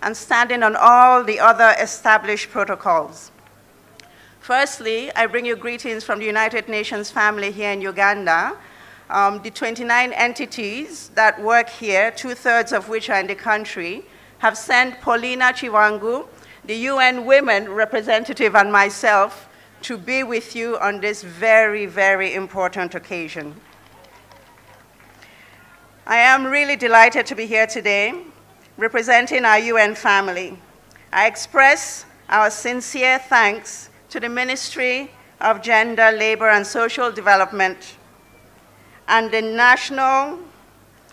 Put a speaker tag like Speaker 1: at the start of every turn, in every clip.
Speaker 1: and standing on all the other established protocols. Firstly, I bring you greetings from the United Nations family here in Uganda. The 29 entities that work here, 2/3 of which are in the country, have sent Paulina Chiwangu, the UN Women representative, and myself to be with you on this very, very important occasion. I am really delighted to be here today, representing our UN family. I express our sincere thanks to the Ministry of Gender, Labor, and Social Development and the National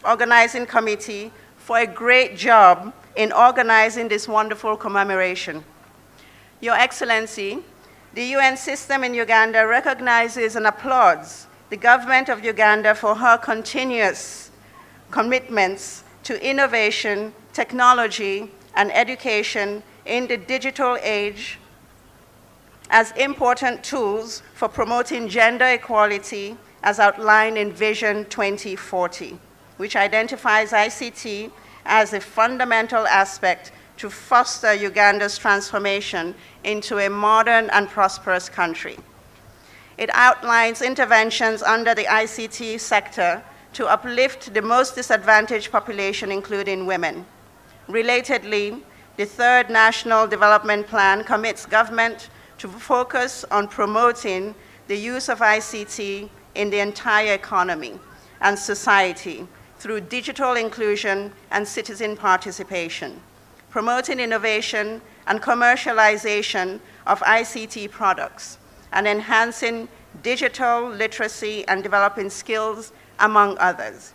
Speaker 1: Organizing Committee for a great job in organizing this wonderful commemoration. Your Excellency, the UN system in Uganda recognizes and applauds the government of Uganda for her continuous commitments to innovation, technology, and education in the digital age as important tools for promoting gender equality as outlined in Vision 2040, which identifies ICT as a fundamental aspect to foster Uganda's transformation into a modern and prosperous country. It outlines interventions under the ICT sector to uplift the most disadvantaged population, including women. Relatedly, the third National Development Plan commits government to focus on promoting the use of ICT in the entire economy and society through digital inclusion and citizen participation, promoting innovation and commercialization of ICT products, and enhancing digital literacy and developing skills, among others.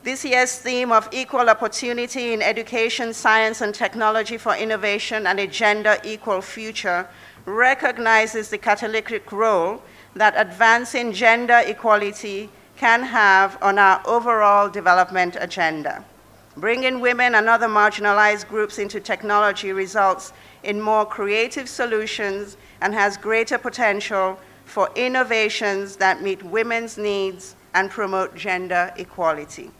Speaker 1: This year's theme of equal opportunity in education, science, and technology for innovation and a gender-equal future recognizes the catalytic role that advancing gender equality can have on our overall development agenda. Bringing women and other marginalized groups into technology results in more creative solutions and has greater potential for innovations that meet women's needs and promote gender equality.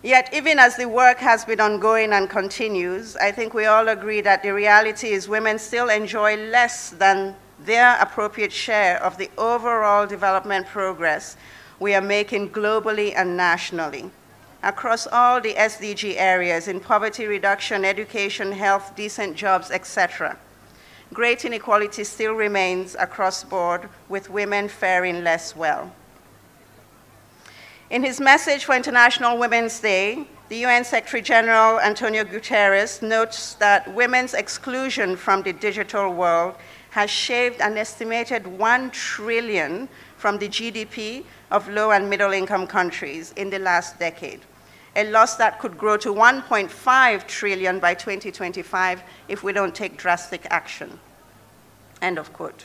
Speaker 1: Yet, even as the work has been ongoing and continues, I think we all agree that the reality is women still enjoy less than their appropriate share of the overall development progress we are making globally and nationally, across all the SDG areas in poverty reduction, education, health, decent jobs, etc. Great inequality still remains across board, with women faring less well. In his message for International Women's Day, the UN Secretary General Antonio Guterres notes that women's exclusion from the digital world has shaved an estimated $1 trillion from the GDP of low and middle income countries in the last decade, a loss that could grow to $1.5 trillion by 2025 if we don't take drastic action. End of quote.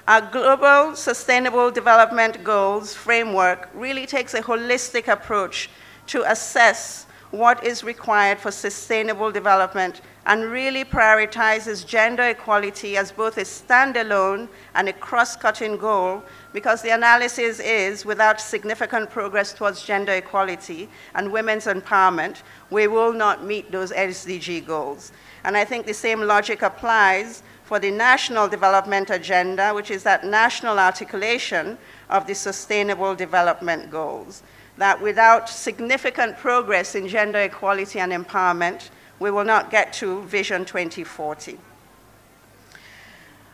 Speaker 1: Our Global Sustainable Development Goals framework really takes a holistic approach to assess what is required for sustainable development and really prioritizes gender equality as both a standalone and a cross-cutting goal, because the analysis is without significant progress towards gender equality and women's empowerment, we will not meet those SDG goals. And I think the same logic applies for the National Development Agenda, which is that national articulation of the Sustainable Development Goals, that without significant progress in gender equality and empowerment, we will not get to Vision 2040.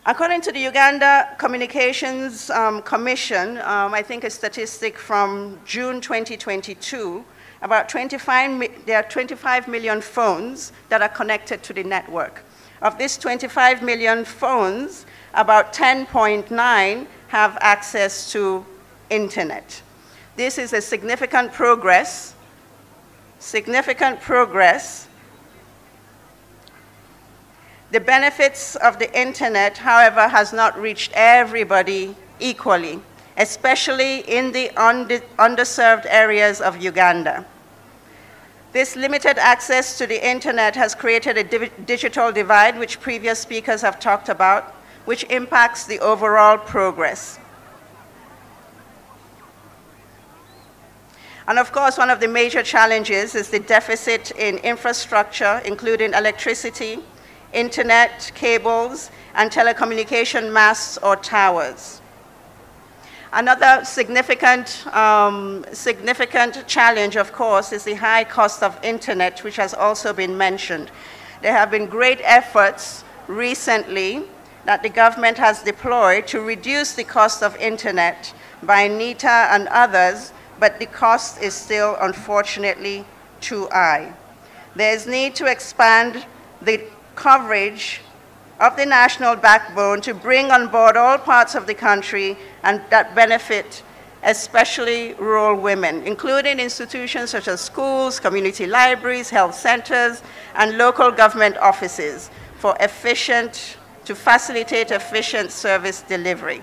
Speaker 1: According to the Uganda Communications Commission, I think a statistic from June 2022, there are 25 million phones that are connected to the network. Of these 25 million phones, about 10.9 have access to internet. This is a significant progress. The benefits of the internet, however, has not reached everybody equally, especially in the underserved areas of Uganda. This limited access to the internet has created a digital divide, which previous speakers have talked about, which impacts the overall progress. And of course, one of the major challenges is the deficit in infrastructure, including electricity, internet, cables, and telecommunication masts or towers. Another significant challenge, of course, is the high cost of internet, which has also been mentioned. There have been great efforts recently that the government has deployed to reduce the cost of internet by NITA and others, but the cost is still, unfortunately, too high. There is need to expand the coverage of the national backbone to bring on board all parts of the country and that benefit especially rural women, including institutions such as schools, community libraries, health centers, and local government offices to facilitate efficient service delivery.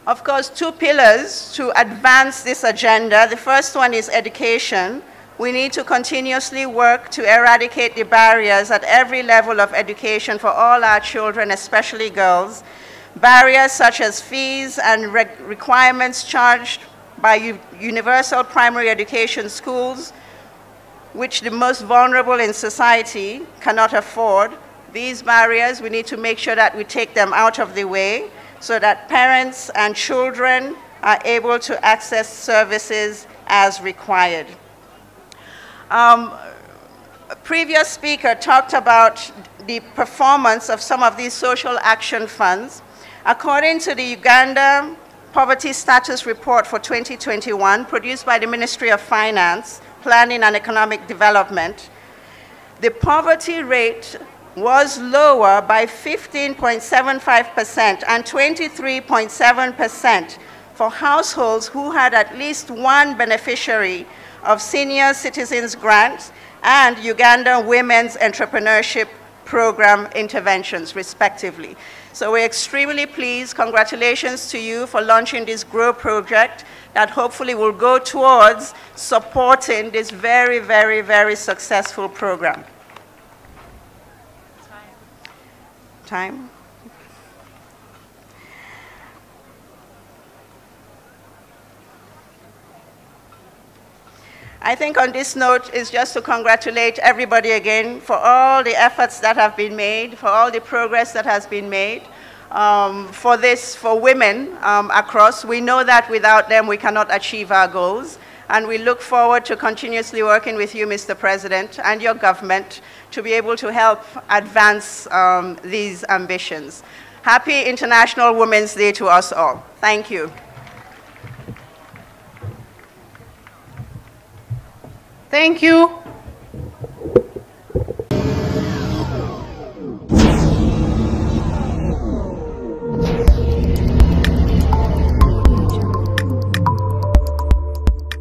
Speaker 1: Of course, two pillars to advance this agenda. The first one is education. We need to continuously work to eradicate the barriers at every level of education for all our children, especially girls. Barriers such as fees and requirements charged by universal primary education schools, which the most vulnerable in society cannot afford. These barriers, we need to make sure that we take them out of the way so that parents and children are able to access services as required. A previous speaker talked about the performance of some of these social action funds. According to the Uganda Poverty Status Report for 2021, produced by the Ministry of Finance, Planning and Economic Development, the poverty rate was lower by 15.75% and 23.7% for households who had at least one beneficiary of Senior Citizens Grants and Uganda Women's Entrepreneurship Program interventions, respectively. So we're extremely pleased. Congratulations to you for launching this GROW project that hopefully will go towards supporting this very, very, very successful program. Time? I think on this note is just to congratulate everybody again for all the efforts that have been made, for all the progress that has been made, for women across. We know that without them we cannot achieve our goals, and we look forward to continuously working with you, Mr. President, and your government to be able to help advance these ambitions. Happy International Women's Day to us all. Thank you.
Speaker 2: Thank you.